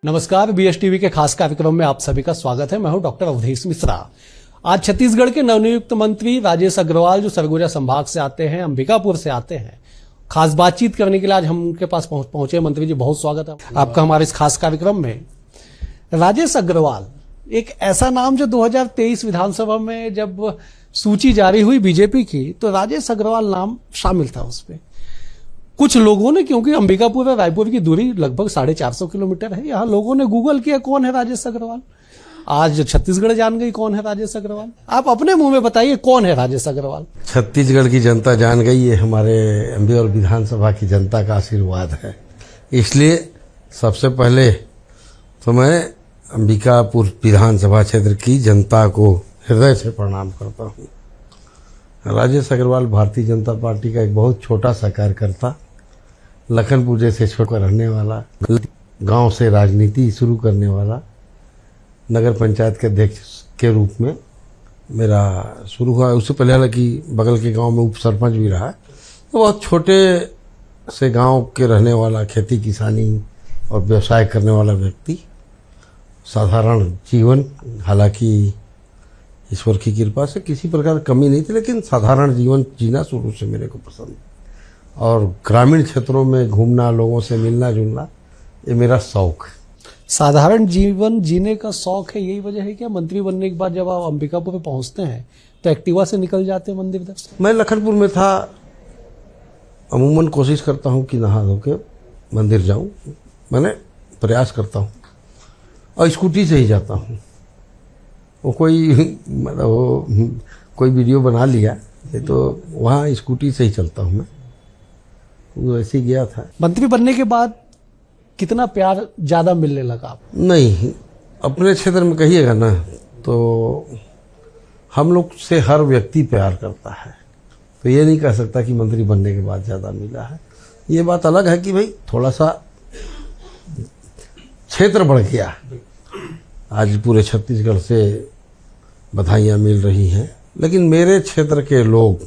नमस्कार, BSTV के खास कार्यक्रम में आप सभी का स्वागत है। मैं हूं डॉक्टर अवधेश मिश्रा। आज छत्तीसगढ़ के नवनियुक्त मंत्री राजेश अग्रवाल जो सरगुजा संभाग से आते हैं, अंबिकापुर से आते हैं, खास बातचीत करने के लिए आज हम उनके पास पहुंचे। मंत्री जी, बहुत स्वागत है आपका हमारे इस खास कार्यक्रम में। राजेश अग्रवाल एक ऐसा नाम जो 2023 विधानसभा में जब सूची जारी हुई बीजेपी की, तो राजेश अग्रवाल नाम शामिल था उसमें। कुछ लोगों ने, क्योंकि अंबिकापुर और रायपुर की दूरी लगभग 450 किलोमीटर है, यहाँ लोगों ने गूगल किया कौन है राजेश अग्रवाल। आज छत्तीसगढ़ जान गई कौन है राजेश अग्रवाल। आप अपने मुंह में बताइए कौन है राजेश अग्रवाल। छत्तीसगढ़ की जनता जान गई, ये हमारे अंबिकापुर विधानसभा की जनता का आशीर्वाद है। इसलिए सबसे पहले तो मैं अंबिकापुर विधानसभा क्षेत्र की जनता को हृदय से प्रणाम करता हूँ। राजेश अग्रवाल भारतीय जनता पार्टी का एक बहुत छोटा सा कार्यकर्ता, लखनपुर जैसे छोटा रहने वाला, गांव से राजनीति शुरू करने वाला, नगर पंचायत के अध्यक्ष के रूप में मेरा शुरू हुआ। उससे पहले हालांकि बगल के गांव में उप सरपंच भी रहा। तो बहुत छोटे से गांव के रहने वाला, खेती किसानी और व्यवसाय करने वाला व्यक्ति, साधारण जीवन, हालांकि ईश्वर की कृपा से किसी प्रकार कमी नहीं थी, लेकिन साधारण जीवन जीना शुरू से मेरे को पसंद। और ग्रामीण क्षेत्रों में घूमना, लोगों से मिलना जुलना, ये मेरा शौक है। साधारण जीवन जीने का शौक है, यही वजह है क्या मंत्री बनने के बाद जब आप अंबिकापुर में पहुंचते हैं तो एक्टिवा से निकल जाते हैं मंदिर तक? मैं लखनपुर में था, अमूमन कोशिश करता हूँ कि नहा धो के मंदिर जाऊँ, मैंने प्रयास करता हूँ, और स्कूटी से ही जाता हूँ। वो कोई वीडियो बना लिया तो वहाँ स्कूटी से ही चलता हूँ मैं, वो ऐसे ही गया था। मंत्री बनने के बाद कितना प्यार ज्यादा मिलने लगा आप? नहीं, अपने क्षेत्र में कहिएगा ना तो हम लोग से हर व्यक्ति प्यार करता है, तो ये नहीं कह सकता कि मंत्री बनने के बाद ज्यादा मिला है। ये बात अलग है कि भाई थोड़ा सा क्षेत्र बढ़ गया। आज पूरे छत्तीसगढ़ से बधाइयाँ मिल रही हैं, लेकिन मेरे क्षेत्र के लोग,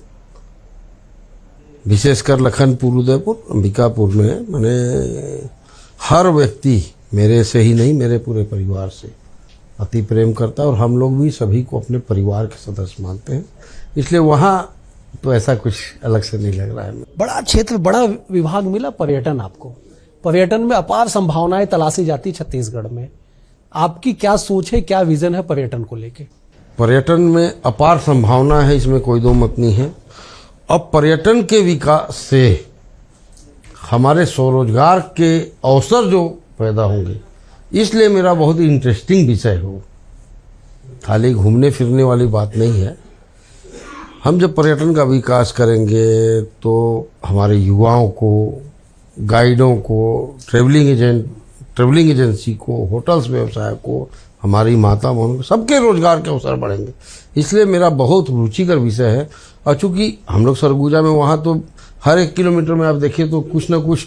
विशेषकर लखनपुर, उदयपुर, अंबिकापुर में, मैंने हर व्यक्ति मेरे से ही नहीं, मेरे पूरे परिवार से अति प्रेम करता है, और हम लोग भी सभी को अपने परिवार के सदस्य मानते हैं। इसलिए वहाँ तो ऐसा कुछ अलग से नहीं लग रहा है। बड़ा क्षेत्र, बड़ा विभाग मिला पर्यटन आपको। पर्यटन में अपार संभावनाएं तलाशी जाती छत्तीसगढ़ में। आपकी क्या सोच है, क्या विजन है पर्यटन को लेके? पर्यटन में अपार संभावना है, इसमें कोई दो मत नहीं है। अब पर्यटन के विकास से हमारे स्वरोजगार के अवसर जो पैदा होंगे, इसलिए मेरा बहुत ही इंटरेस्टिंग विषय हो। खाली घूमने फिरने वाली बात नहीं है। हम जब पर्यटन का विकास करेंगे तो हमारे युवाओं को, गाइडों को, ट्रेवलिंग एजेंसी को, होटल्स व्यवसाय को, हमारी माता बहनों को, सबके रोजगार के अवसर बढ़ेंगे। इसलिए मेरा बहुत रुचिकर विषय है। और चूंकि हम लोग सरगुजा में, वहाँ तो हर 1 किलोमीटर में आप देखिए तो कुछ न कुछ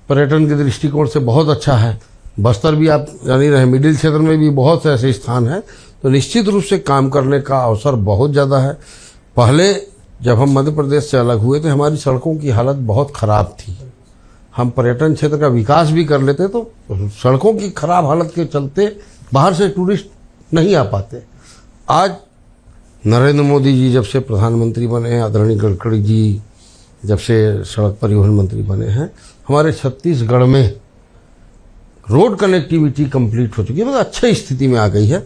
पर्यटन के दृष्टिकोण से बहुत अच्छा है। बस्तर भी आप जान ही रहे, मिडिल क्षेत्र में भी बहुत से ऐसे स्थान हैं, तो निश्चित रूप से काम करने का अवसर बहुत ज़्यादा है। पहले जब हम मध्य प्रदेश से अलग हुए थे, हमारी सड़कों की हालत बहुत खराब थी। हम पर्यटन क्षेत्र का विकास भी कर लेते तो सड़कों की खराब हालत के चलते बाहर से टूरिस्ट नहीं आ पाते। आज नरेंद्र मोदी जी जब से प्रधानमंत्री बने हैं, आदरणीय गडकरी जी जब से सड़क परिवहन मंत्री बने हैं, हमारे छत्तीसगढ़ में रोड कनेक्टिविटी कंप्लीट हो चुकी है, मतलब अच्छी स्थिति में आ गई है।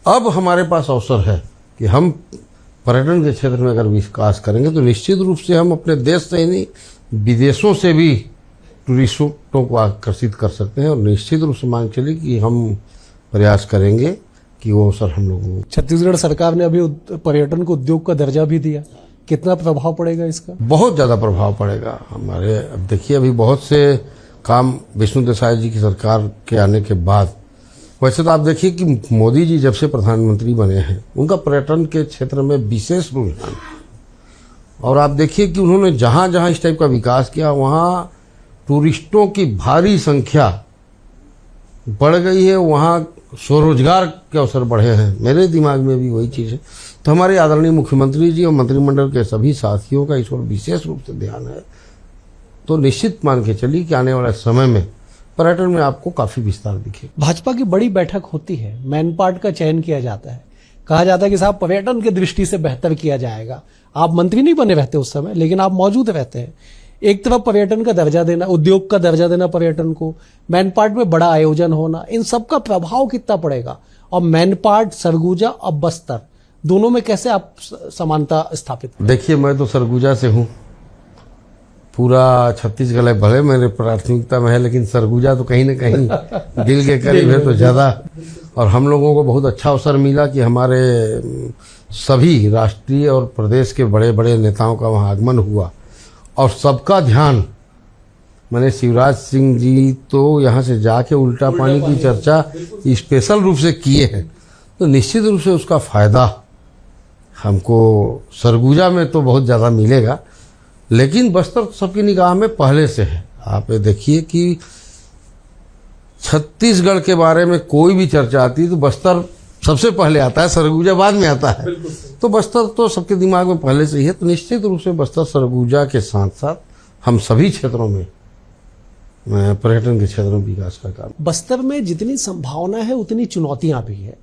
अब हमारे पास अवसर है कि हम पर्यटन के क्षेत्र में अगर विकास करेंगे तो निश्चित रूप से हम अपने देश से ही नहीं, विदेशों से भी टूरिस्टों को आकर्षित कर सकते हैं। और निश्चित रूप से मांग चली कि हम प्रयास करेंगे कि वो अवसर हम लोगों को। छत्तीसगढ़ सरकार ने अभी पर्यटन को उद्योग का दर्जा भी दिया, कितना प्रभाव पड़ेगा इसका? बहुत ज़्यादा प्रभाव पड़ेगा हमारे। अब देखिए, अभी बहुत से काम विष्णु देसाई जी की सरकार के आने के बाद, वैसे तो आप देखिए कि मोदी जी जब से प्रधानमंत्री बने हैं, उनका पर्यटन के क्षेत्र में विशेष रुझान। और आप देखिए कि उन्होंने जहाँ जहाँ इस टाइप का विकास किया, वहाँ टूरिस्टों की भारी संख्या बढ़ गई है, वहाँ स्वरोजगार के अवसर बढ़े हैं। मेरे दिमाग में भी वही चीज़ है। तो हमारे आदरणीय मुख्यमंत्री जी और मंत्रिमंडल के सभी साथियों का इस पर विशेष रूप से ध्यान है। तो निश्चित मान के चलिए कि आने वाले समय में पर्यटन में आपको काफी विस्तार दिखेगा। भाजपा की बड़ी बैठक होती है, मैनपाट का चयन किया जाता है, कहा जाता है कि साहब पर्यटन की दृष्टि से बेहतर किया जाएगा। आप मंत्री नहीं बने रहते उस समय, लेकिन आप मौजूद रहते हैं। एक तरफ पर्यटन का दर्जा देना, उद्योग का दर्जा देना पर्यटन को, मैनपाट में बड़ा आयोजन होना, इन सब का प्रभाव कितना पड़ेगा? और मैनपाट, सरगुजा और बस्तर दोनों में कैसे आप समानता स्थापित? देखिए, मैं तो सरगुजा से हूँ, पूरा छत्तीसगढ़ भले मेरे प्राथमिकता में है, लेकिन सरगुजा तो कहीं ना कहीं दिल के करीब है तो ज्यादा। और हम लोगों को बहुत अच्छा अवसर मिला कि हमारे सभी राष्ट्रीय और प्रदेश के बड़े बड़े नेताओं का वहाँ आगमन हुआ और सबका ध्यान, मैंने शिवराज सिंह जी तो यहाँ से जाके उल्टा पानी की चर्चा स्पेशल रूप से किए हैं, तो निश्चित रूप से उसका फायदा हमको सरगुजा में तो बहुत ज़्यादा मिलेगा। लेकिन बस्तर सबकी निगाह में पहले से है। आप ये देखिए कि छत्तीसगढ़ के बारे में कोई भी चर्चा आती है तो बस्तर सबसे पहले आता है, सरगुजा बाद में आता है। तो बस्तर तो सबके दिमाग में पहले से ही है। तो निश्चित रूप से बस्तर सरगुजा के साथ साथ हम सभी क्षेत्रों में पर्यटन के क्षेत्र में विकास का काम। बस्तर में जितनी संभावना है उतनी चुनौतियां भी है।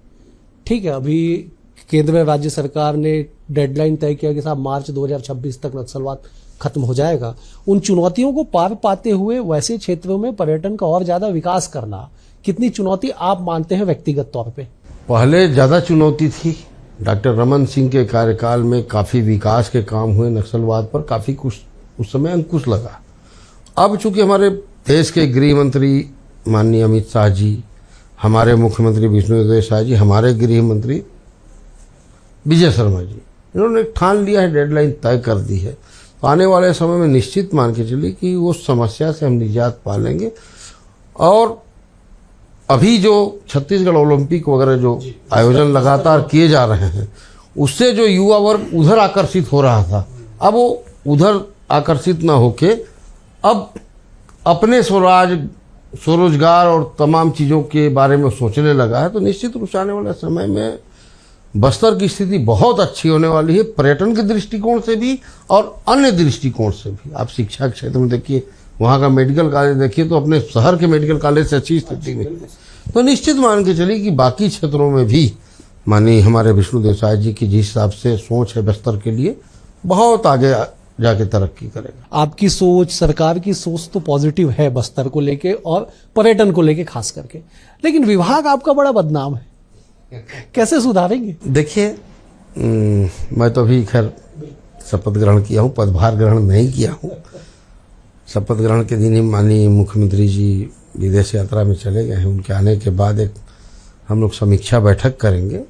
ठीक है, अभी केंद्र में राज्य सरकार ने डेडलाइन तय किया कि साहब मार्च 2026 तक नक्सलवाद खत्म हो जाएगा। उन चुनौतियों को पार पाते हुए वैसे क्षेत्रों में पर्यटन का और ज्यादा विकास करना, कितनी चुनौती आप मानते हैं व्यक्तिगत तौर पे? पहले ज्यादा चुनौती थी। डॉक्टर रमन सिंह के कार्यकाल में काफी विकास के काम हुए, नक्सलवाद पर काफी कुछ उस समय अंकुश लगा। अब चूंकि हमारे देश के गृह मंत्री माननीय अमित शाह जी, हमारे मुख्यमंत्री विष्णुदेव साय जी, हमारे गृह मंत्री विजय शर्मा जी, इन्होंने ठान लिया है, डेडलाइन तय कर दी है। तो आने वाले समय में निश्चित मान के चलिए कि वो समस्या से हम निजात पा लेंगे। और अभी जो छत्तीसगढ़ ओलंपिक वगैरह जो आयोजन लगातार किए जा रहे हैं, उससे जो युवा वर्ग उधर आकर्षित हो रहा था, अब वो उधर आकर्षित ना होके अब अपने स्वरोजगार और तमाम चीज़ों के बारे में सोचने लगा है। तो निश्चित रूप से आने वाले समय में बस्तर की स्थिति बहुत अच्छी होने वाली है, पर्यटन के दृष्टिकोण से भी और अन्य दृष्टिकोण से भी। आप शिक्षा क्षेत्र में देखिए, वहाँ का मेडिकल कॉलेज देखिए, तो अपने शहर के मेडिकल कॉलेज से अच्छी स्थिति में। तो निश्चित मान के चलिए कि बाकी क्षेत्रों में भी माननीय हमारे विष्णुदेव साय जी की जिस हिसाब से सोच है बस्तर के लिए, बहुत आगे जाके तरक्की करेगा। आपकी सोच, सरकार की सोच तो पॉजिटिव है बस्तर को लेके और पर्यटन को लेके खास करके, लेकिन विभाग आपका बड़ा बदनाम है, कैसे सुधारेंगे? देखिए, मैं तो अभी खैर शपथ ग्रहण किया हूँ, पदभार ग्रहण नहीं किया हूँ। शपथ ग्रहण के दिन ही माननीय मुख्यमंत्री जी विदेश यात्रा में चले गए हैं। उनके आने के बाद एक हम लोग समीक्षा बैठक करेंगे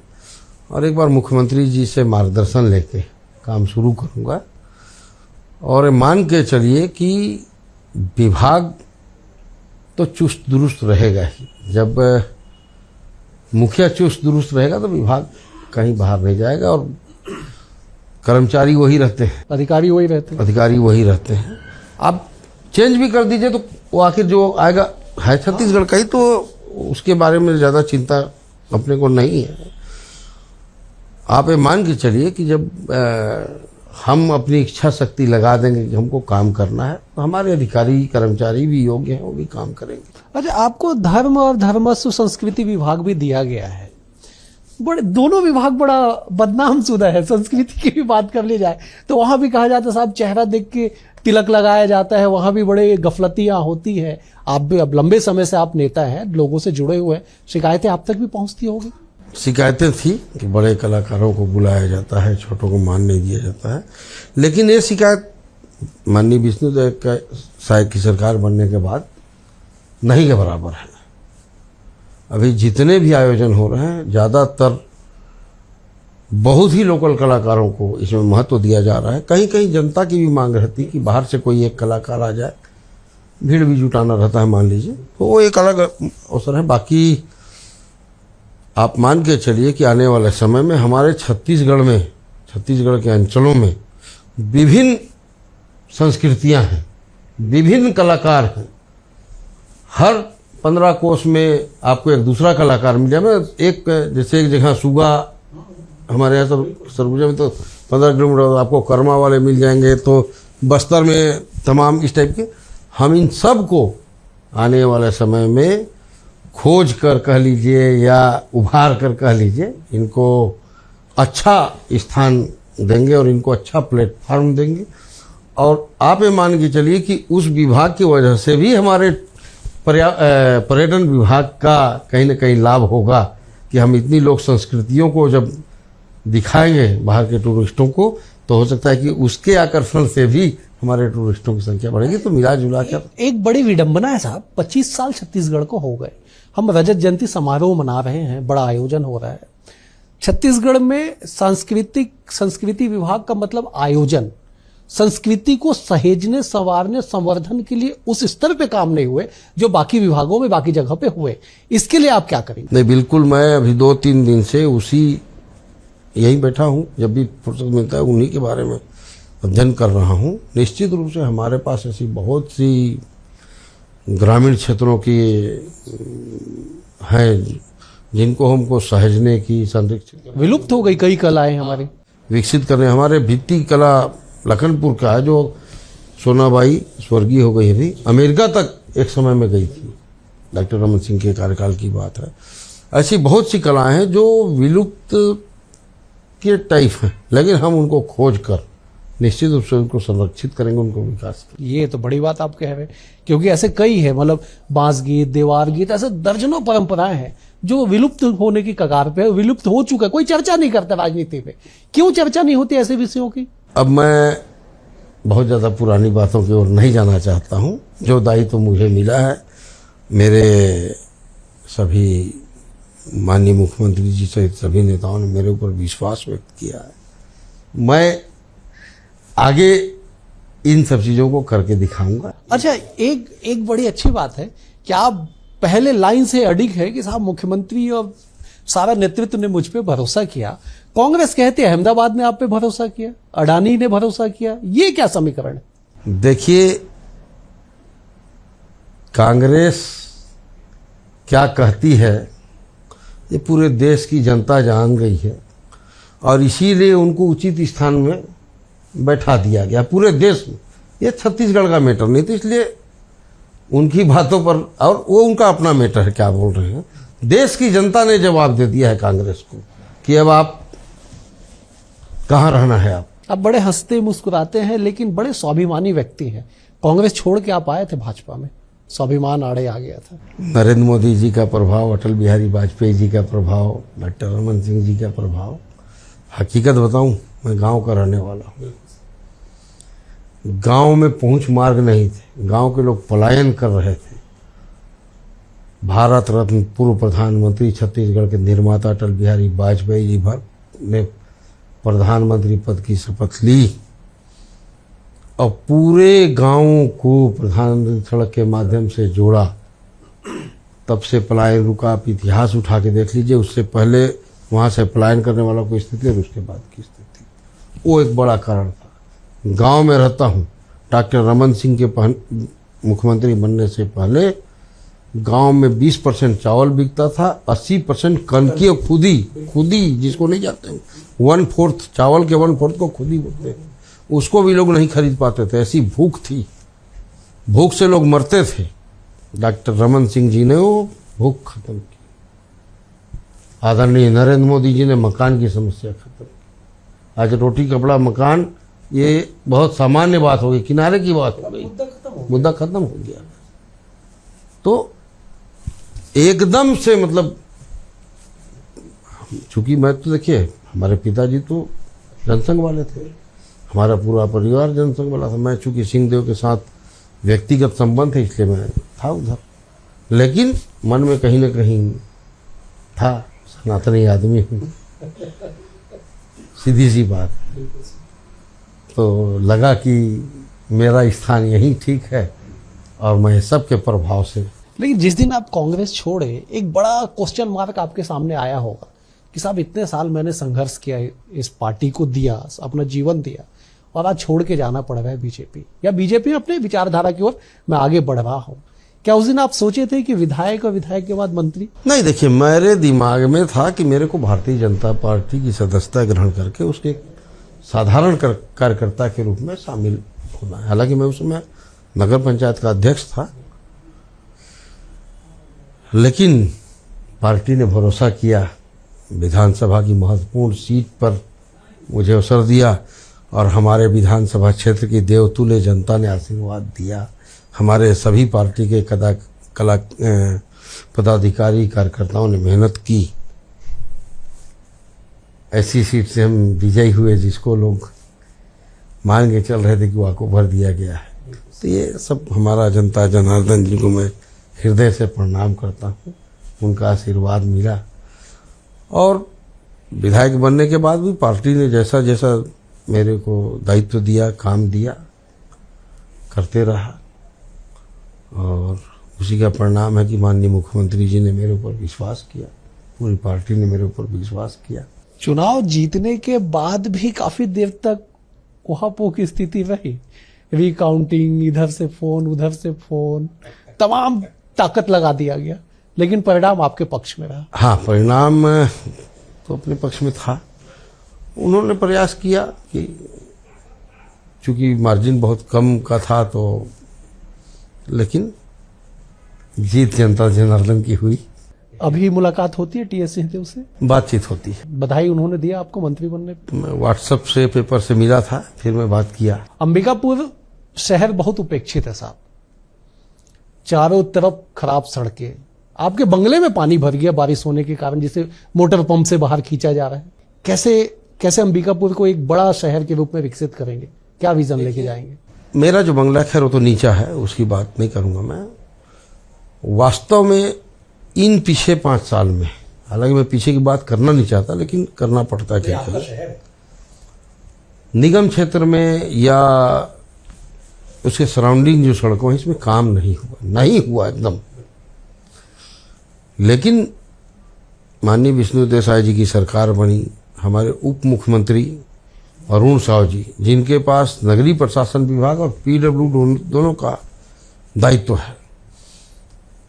और एक बार मुख्यमंत्री जी से मार्गदर्शन लेके काम शुरू करूँगा। और मान के चलिए कि विभाग तो चुस्त दुरुस्त रहेगा ही। जब मुखिया चुस्त दुरुस्त रहेगा तो विभाग कहीं बाहर नहीं जाएगा और कर्मचारी वही रहते हैं, अधिकारी वही रहते हैं। आप चेंज भी कर दीजिए तो वो आखिर जो आएगा है छत्तीसगढ़ का ही, तो उसके बारे में ज़्यादा चिंता अपने को नहीं है। आप ये मान के चलिए कि जब हम अपनी इच्छा शक्ति लगा देंगे कि हमको काम करना है, तो हमारे अधिकारी कर्मचारी भी योग्य हैं, वो भी काम करेंगे। अच्छा, आपको धर्म और धर्मस्व संस्कृति विभाग भी दिया गया है। बड़े दोनों विभाग बड़ा बदनाम शुदा है। संस्कृति की भी बात कर ली जाए तो वहां भी कहा जाता है साहब चेहरा देख के तिलक लगाया जाता है, वहां भी बड़े गफलतियां होती है। आप भी अब लंबे समय से आप नेता हैं, लोगों से जुड़े हुए हैं, शिकायतें आप तक भी पहुंचती होगी? शिकायतें थी कि बड़े कलाकारों को बुलाया जाता है, छोटों को मान नहीं दिया जाता है। लेकिन ये शिकायत माननीय विष्णुदेव साय की सरकार बनने के बाद नहीं के बराबर है। अभी जितने भी आयोजन हो रहे हैं, ज़्यादातर बहुत ही लोकल कलाकारों को इसमें महत्व दिया जा रहा है। कहीं कहीं जनता की भी मांग रहती है कि बाहर से कोई एक कलाकार आ जाए, भीड़ भी जुटाना रहता है मान लीजिए, तो वो एक अलग अवसर है। बाकी आप मान के चलिए कि आने वाले समय में हमारे छत्तीसगढ़ के अंचलों में विभिन्न संस्कृतियां हैं, विभिन्न कलाकार हैं। हर 15 कोस में आपको एक दूसरा कलाकार मिल जाए। एक जैसे एक जगह सुगा, हमारे यहाँ सरगुजा में तो 15 किलोमीटर आपको कर्मा वाले मिल जाएंगे, तो बस्तर में तमाम इस टाइप के। हम इन सब को आने वाले समय में खोज कर कह लीजिए या उभार कर कह लीजिए, इनको अच्छा स्थान देंगे और इनको अच्छा प्लेटफॉर्म देंगे। और आप ये मान के चलिए कि उस विभाग की वजह से भी हमारे पर्यटन विभाग का कहीं ना कहीं लाभ होगा कि हम इतनी लोक संस्कृतियों को जब दिखाएंगे बाहर के टूरिस्टों को, तो हो सकता है कि उसके आकर्षण से भी हमारे टूरिस्टों की संख्या बढ़ेगी। तो मिला जुला कर एक बड़ी विडंबना है साहब, 25 साल छत्तीसगढ़ को हो गए, हम रजत जयंती समारोह मना रहे हैं, बड़ा आयोजन हो रहा है। छत्तीसगढ़ में संस्कृति विभाग का मतलब आयोजन, संस्कृति को सहेजने, संवारने, संवर्धन के लिए उस स्तर पे काम नहीं हुए जो बाकी विभागों में बाकी जगह पे हुए। इसके लिए आप क्या करेंगे? नहीं, बिल्कुल, मैं अभी 2-3 दिन से यही बैठा हूँ, जब भी फुर्सत मिलता है उन्हीं के बारे में अध्ययन कर रहा हूँ। निश्चित रूप से हमारे पास ऐसी बहुत सी ग्रामीण क्षेत्रों की हैं जिनको हमको सहेजने की, संरक्षित, विलुप्त हो गई कई कलाएं हमारी, विकसित करने। हमारे भित्ति कला लखनपुर का है, जो सोनाबाई स्वर्गीय हो गई, अभी अमेरिका तक एक समय में गई थी, डॉक्टर रमन सिंह के कार्यकाल की बात है। ऐसी बहुत सी कलाएं हैं जो विलुप्त के टाइप हैं, लेकिन हम उनको खोज कर निश्चित रूप से उनको संरक्षित करेंगे, उनको विकास करेंगे। ये तो बड़ी बात आप कह रहे हैं, क्योंकि ऐसे कई है, मतलब बांस गीत, देवार गीत, ऐसे दर्जनों परंपराएं हैं जो विलुप्त होने की कगार पे, विलुप्त हो चुका है। कोई चर्चा नहीं करता राजनीति में, क्यों चर्चा नहीं होती ऐसे विषयों की? अब मैं बहुत ज़्यादा पुरानी बातों की ओर नहीं जाना चाहता हूँ। जो दायित्व तो मुझे मिला है, मेरे सभी माननीय मुख्यमंत्री जी सहित सभी नेताओं ने मेरे ऊपर विश्वास व्यक्त किया है। मैं आगे इन सब चीज़ों को करके दिखाऊंगा। अच्छा, एक बड़ी अच्छी बात है कि आप पहले लाइन से अडिग है कि साहब मुख्यमंत्री और सारा नेतृत्व ने मुझ पे भरोसा किया। कांग्रेस कहते हैं अहमदाबाद ने आप पे भरोसा किया, अडानी ने भरोसा किया, ये क्या समीकरण है? देखिए, कांग्रेस क्या कहती है ये पूरे देश की जनता जान गई है, और इसीलिए उनको उचित स्थान में बैठा दिया गया पूरे देश में। ये छत्तीसगढ़ का मैटर नहीं, तो इसलिए उनकी बातों पर, और वो उनका अपना मैटर है, क्या बोल रहे हैं। देश की जनता ने जवाब दे दिया है कांग्रेस को कि अब आप कहाँ रहना है। आप बड़े हंसते मुस्कुराते हैं, लेकिन बड़े स्वाभिमानी व्यक्ति हैं। कांग्रेस छोड़ के आप आए थे भाजपा में, स्वाभिमान आड़े आ गया था। नरेंद्र मोदी जी का प्रभाव, अटल बिहारी वाजपेयी जी का प्रभाव, डॉक्टर रमन सिंह जी का प्रभाव। हकीकत बताऊं, मैं गांव का रहने वाला हूं। गांव में पहुंच मार्ग नहीं थे, गांव के लोग पलायन कर रहे थे। भारत रत्न पूर्व प्रधानमंत्री, छत्तीसगढ़ के निर्माता अटल बिहारी वाजपेयी जी ने प्रधानमंत्री पद की शपथ ली और पूरे गांव को प्रधानमंत्री सड़क के माध्यम से जोड़ा। तब से पलायन रुका। आप इतिहास उठा के देख लीजिए, उससे पहले वहां से पलायन करने वालों की स्थिति और उसके बाद की स्थिति, वो एक बड़ा कारण था। गांव में रहता हूं। डॉक्टर रमन सिंह के मुख्यमंत्री बनने से पहले गांव में 20% चावल बिकता था, 80% कनकी और खुदी जिसको नहीं जानते, 1/4 चावल के 1/4 को खुदी बोलते, उसको भी लोग नहीं खरीद पाते थे। ऐसी भूख थी, भूख से लोग मरते थे। डॉक्टर रमन सिंह जी ने वो भूख खत्म की। आदरणीय नरेंद्र मोदी जी ने मकान की समस्या खत्म की। आज रोटी कपड़ा मकान ये बहुत सामान्य बात हो गई, किनारे की बात हो गई, मुद्दा खत्म हो गया। तो एकदम से, मतलब चूंकि मैं तो देखिए, हमारे पिताजी तो जनसंघ वाले थे, हमारा पूरा परिवार जनसंघ वाला था। मैं चूंकि सिंहदेव के साथ व्यक्तिगत संबंध है, इसलिए मैं था उधर, लेकिन मन में कहीं ना कहीं था, सनातनी आदमी हूँ, सीधी सी बात। तो लगा कि मेरा स्थान यही ठीक है और मैं सबके प्रभाव से। लेकिन जिस दिन आप कांग्रेस छोड़े, एक बड़ा क्वेश्चन मार्क आपके सामने आया होगा कि साहब इतने साल मैंने संघर्ष किया, इस पार्टी को दिया, अपना जीवन दिया, और आज छोड़ के जाना पड़ रहा है बीजेपी, या बीजेपी अपने विचारधारा की ओर मैं आगे बढ़ रहा हूँ। क्या उस दिन आप सोचे थे कि विधायक और विधायक के बाद मंत्री? नहीं, देखिए, मेरे दिमाग में था कि मेरे को भारतीय जनता पार्टी की सदस्यता ग्रहण करके उसके साधारण कार्यकर्ता के रूप में शामिल होना है। हालांकि मैं उस समय नगर पंचायत का अध्यक्ष था, लेकिन पार्टी ने भरोसा किया, विधानसभा की महत्वपूर्ण सीट पर मुझे अवसर दिया और हमारे विधानसभा क्षेत्र की देवतुल्य जनता ने आशीर्वाद दिया। हमारे सभी पार्टी के पदाधिकारी कार्यकर्ताओं ने मेहनत की। ऐसी सीट से हम विजयी हुए जिसको लोग मान के चल रहे थे कि वहाँ को भर दिया गया है। तो ये सब हमारा जनता जनार्दन जी को मैं हृदय से प्रणाम करता हूँ। उनका आशीर्वाद मिला और विधायक बनने के बाद भी पार्टी ने जैसा जैसा मेरे को दायित्व दिया, काम दिया, करते रहा और उसी का परिणाम है कि माननीय मुख्यमंत्री जी ने मेरे ऊपर विश्वास किया, पूरी पार्टी ने मेरे ऊपर विश्वास किया। चुनाव जीतने के बाद भी काफी देर तक कुहापो की स्थिति रही, रिकाउंटिंग, इधर से फोन उधर से फोन, तमाम ताकत लगा दिया गया, लेकिन परिणाम आपके पक्ष में रहा। हाँ, परिणाम तो अपने पक्ष में था। उन्होंने प्रयास किया कि चूंकि मार्जिन बहुत कम का था तो, लेकिन जीत जनता जनार्दन की हुई। अभी मुलाकात होती है टीएस सिंहदेव से? बातचीत होती है। बधाई उन्होंने दिया आपको मंत्री बनने पे? मैं व्हाट्सएप से, पेपर से मिला था, फिर मैं बात किया। अंबिकापुर शहर बहुत उपेक्षित है साहब, चारों तरफ खराब सड़कें, आपके बंगले में पानी भर गया बारिश होने के कारण, जिसे मोटर पंप से बाहर खींचा जा रहा है। कैसे अंबिकापुर को एक बड़ा शहर के रूप में विकसित करेंगे? क्या विजन लेके जाएंगे? मेरा जो बंगला खैर वो तो नीचा है, उसकी बात नहीं करूंगा मैं। वास्तव में इन पीछे 5 साल में, हालांकि मैं पीछे की बात करना नहीं चाहता, लेकिन करना पड़ता है। क्या करें, निगम क्षेत्र में या उसके सराउंडिंग जो सड़कों हैं, इसमें काम नहीं हुआ एकदम। लेकिन माननीय विष्णु देसाई जी की सरकार बनी, हमारे उप मुख्यमंत्री अरुण साव जी, जिनके पास नगरीय प्रशासन विभाग और पीडब्ल्यू दोनों का दायित्व है,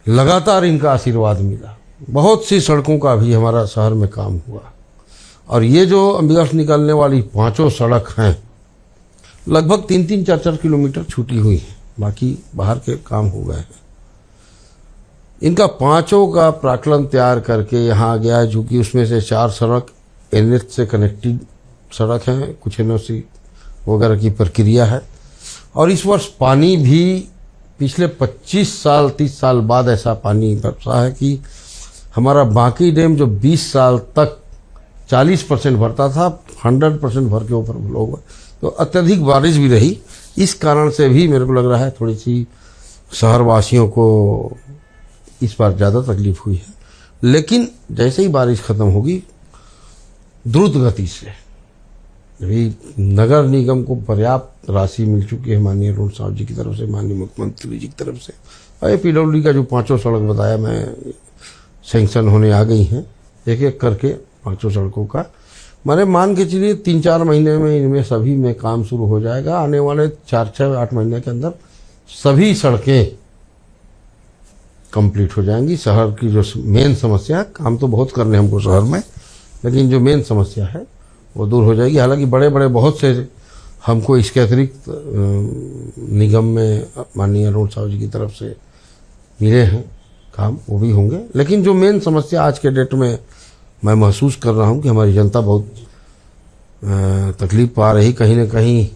लगातार इनका आशीर्वाद मिला। बहुत सी सड़कों का भी हमारा शहर में काम हुआ और ये जो अंबिका से निकलने वाली 5 सड़क हैं, लगभग 3-3, 4-4 किलोमीटर छूटी हुई हैं, बाकी बाहर के काम हो गए हैं। इनका 5 का प्राक्कलन तैयार करके यहाँ आ गया है, जो कि उसमें से 4 सड़क एनएच से कनेक्टेड सड़क हैं, कुछ एनओसी वगैरह की प्रक्रिया है। और इस वर्ष पानी भी पिछले 25 साल 30 साल बाद ऐसा पानी बरसा है कि हमारा बांकी डैम जो 20 साल तक 40% भरता था, 100% भर के ऊपर फ्लो हुआ। तो अत्यधिक बारिश भी रही, इस कारण से भी मेरे को लग रहा है थोड़ी सी शहरवासियों को इस बार ज़्यादा तकलीफ हुई है। लेकिन जैसे ही बारिश खत्म होगी, द्रुत गति से, अभी नगर निगम को पर्याप्त राशि मिल चुकी है माननीय अरुण साव जी की तरफ से, माननीय मुख्यमंत्री जी की तरफ से। और पीडब्ल्यू का जो 5 सड़क बताया मैं, सैंक्शन होने आ गई हैं, एक एक करके 5 सड़कों का। मैंने मान के चलिए 3-4 महीने में इनमें सभी में काम शुरू हो जाएगा। आने वाले 4-6-8 महीने के अंदर सभी सड़कें कंप्लीट हो जाएंगी। शहर की जो मेन समस्या है, काम तो बहुत करने हमको शहर में, लेकिन जो मेन समस्या है वो दूर हो जाएगी। हालांकि बड़े बड़े बहुत से हमको इसके अतिरिक्त निगम में माननीय अरुण साव जी की तरफ से मिले हैं काम, वो भी होंगे। लेकिन जो मेन समस्या आज के डेट में मैं महसूस कर रहा हूँ कि हमारी जनता बहुत तकलीफ पा रही, कहीं ना कहीं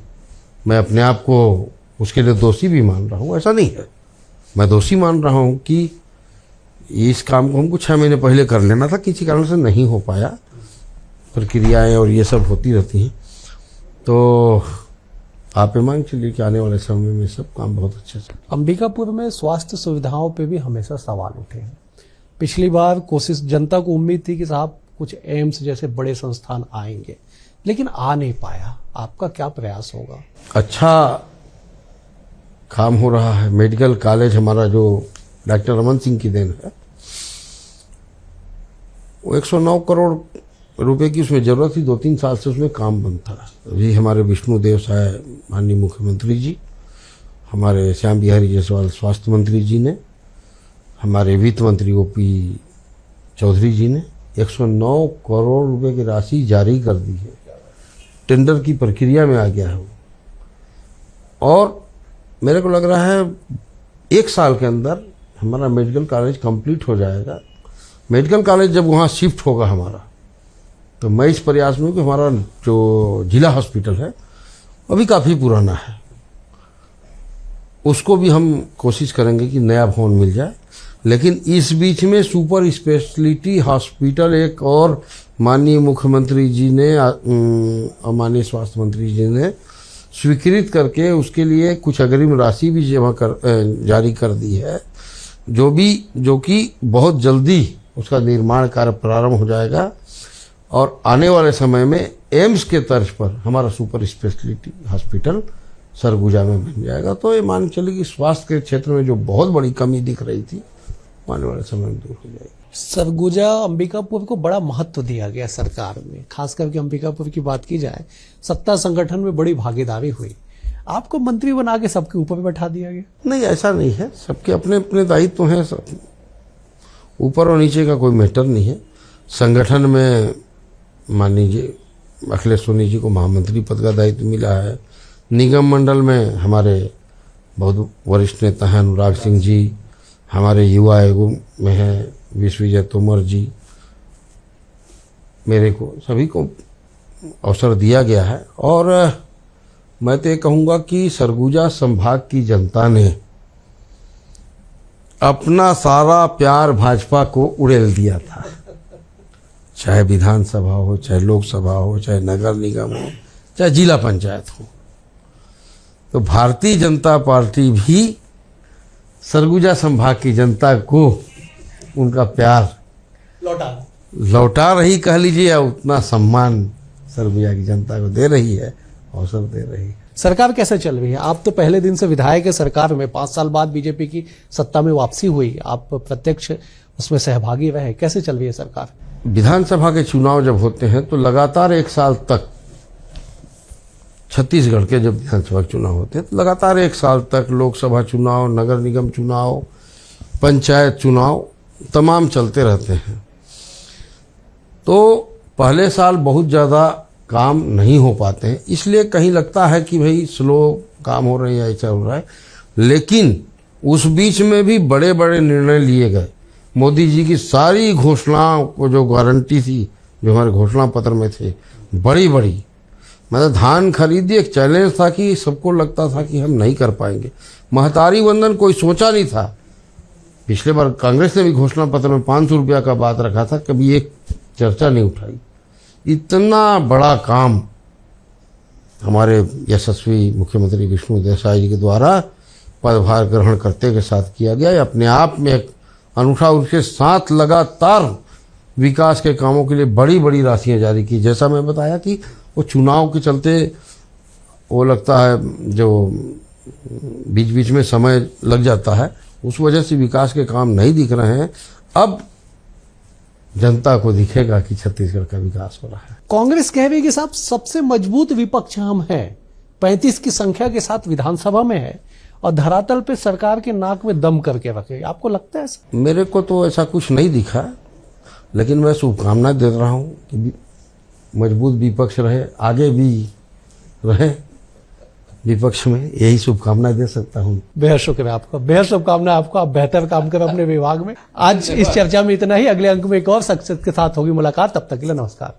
मैं अपने आप को उसके लिए दोषी भी मान रहा हूँ। ऐसा नहीं है, मैं दोषी मान रहा हूँ कि इस काम को हमको 6 महीने पहले कर लेना था, किसी कारण से नहीं हो पाया, प्रक्रियाएं और ये सब होती रहती हैं। तो आप मांग चलिए कि आने वाले समय में सब काम बहुत अच्छे से। अंबिकापुर में स्वास्थ्य सुविधाओं पे भी हमेशा सवाल उठे हैं। पिछली बार कोशिश, जनता को उम्मीद थी कि साहब कुछ एम्स जैसे बड़े संस्थान आएंगे, लेकिन आ नहीं पाया। आपका क्या प्रयास होगा? अच्छा काम हो रहा है। मेडिकल कॉलेज हमारा जो डॉक्टर रमन सिंह की देन है, वो 109 करोड़ रुपए की उसमें जरूरत थी, 2-3 साल से उसमें काम बंद था। अभी हमारे विष्णु देव साहब माननीय मुख्यमंत्री जी, हमारे श्याम बिहारी जायसवाल स्वास्थ्य मंत्री जी ने, हमारे वित्त मंत्री ओपी चौधरी जी ने 109 करोड़ रुपए की राशि जारी कर दी है। टेंडर की प्रक्रिया में आ गया है वो। और मेरे को लग रहा है 1 साल के अंदर हमारा मेडिकल कॉलेज कंप्लीट हो जाएगा। मेडिकल कॉलेज जब वहाँ शिफ्ट होगा हमारा, तो मैं इस प्रयास में हूँ कि हमारा जो जिला हॉस्पिटल है अभी काफ़ी पुराना है, उसको भी हम कोशिश करेंगे कि नया भवन मिल जाए। लेकिन इस बीच में सुपर स्पेशलिटी हॉस्पिटल एक और माननीय मुख्यमंत्री जी ने और माननीय स्वास्थ्य मंत्री जी ने स्वीकृत करके उसके लिए कुछ अग्रिम राशि भी जारी कर दी है, जो कि बहुत जल्दी उसका निर्माण कार्य प्रारंभ हो जाएगा और आने वाले समय में एम्स के तर्ज पर हमारा सुपर स्पेशलिटी हॉस्पिटल सरगुजा में बन जाएगा। तो ये मान चलिए कि स्वास्थ्य के क्षेत्र में जो बहुत बड़ी कमी दिख रही थी आने वाले समय में दूर हो जाएगी। सरगुजा अंबिकापुर को बड़ा महत्व दिया गया सरकार में, खास करके अंबिकापुर की बात की जाए, सत्ता संगठन में बड़ी भागीदारी हुई, आपको मंत्री बना के सबके ऊपर बैठा दिया गया। नहीं, ऐसा नहीं है, सबके अपने अपने दायित्व हैं, सब ऊपर और नीचे का कोई मैटर नहीं है। संगठन में मान लीजिए अखिलेश सोनी जी को महामंत्री पद का दायित्व मिला है, निगम मंडल में हमारे बहुत वरिष्ठ नेता हैं अनुराग सिंह जी, हमारे युवा आयोग में हैं विश्वविजय तोमर जी, मेरे को सभी को अवसर दिया गया है। और मैं तो ये कहूँगा कि सरगुजा संभाग की जनता ने अपना सारा प्यार भाजपा को उड़ेल दिया था, चाहे विधानसभा हो, चाहे लोकसभा हो, चाहे नगर निगम हो, चाहे जिला पंचायत हो। तो भारतीय जनता पार्टी भी सरगुजा संभाग की जनता को उनका प्यार लौटा रही कह लीजिए, या उतना सम्मान सरगुजा की जनता को दे रही है, अवसर दे रही है। सरकार कैसे चल रही है? आप तो पहले दिन से विधायक है सरकार में, 5 साल बाद बीजेपी की सत्ता में वापसी हुई, आप प्रत्यक्ष उसमें सहभागी रहे, कैसे चल रही है सरकार? विधानसभा के चुनाव जब होते हैं तो लगातार 1 साल तक, छत्तीसगढ़ के जब विधानसभा चुनाव होते हैं तो लगातार 1 साल तक लोकसभा चुनाव, नगर निगम चुनाव, पंचायत चुनाव तमाम चलते रहते हैं। तो पहले साल बहुत ज़्यादा काम नहीं हो पाते हैं, इसलिए कहीं लगता है कि भाई स्लो काम हो रहे हैं, ऐसा हो रहा है। लेकिन उस बीच में भी बड़े बड़े निर्णय लिए गए। मोदी जी की सारी घोषणाओं को जो गारंटी थी, जो हमारे घोषणा पत्र में थे, बड़ी बड़ी, मतलब धान खरीदी एक चैलेंज था कि सबको लगता था कि हम नहीं कर पाएंगे। महतारी वंदन कोई सोचा नहीं था। पिछले बार कांग्रेस ने भी घोषणा पत्र में 500 रुपया का बात रखा था, कभी एक चर्चा नहीं उठाई। इतना बड़ा काम हमारे यशस्वी मुख्यमंत्री विष्णुदेव साय जी के द्वारा पदभार ग्रहण करते के साथ किया गया। अपने आप में एक अनूठा, उसके साथ लगातार विकास के कामों के लिए बड़ी बड़ी राशियां जारी की। जैसा मैं बताया कि वो चुनाव के चलते वो लगता है जो बीच बीच में समय लग जाता है, उस वजह से विकास के काम नहीं दिख रहे हैं। अब जनता को दिखेगा कि छत्तीसगढ़ का विकास हो रहा है। कांग्रेस कह रही है कि साहब सबसे मजबूत विपक्ष हम हैं, 35 की संख्या के साथ विधानसभा में है और धरातल पे सरकार के नाक में दम करके रखे, आपको लगता है ऐसा? मेरे को तो ऐसा कुछ नहीं दिखा, लेकिन मैं शुभकामनाएं दे रहा हूँ कि मजबूत विपक्ष रहे, आगे भी रहे विपक्ष में, यही शुभकामनाएं दे सकता हूँ। बेहद शुक्रिया आपका, बेहद शुभकामनाएं आपको, आप बेहतर काम करें अपने विभाग में। आज इस चर्चा में इतना ही, अगले अंक में एक और शख्सियत के साथ होगी मुलाकात, तब तक के लिए नमस्कार।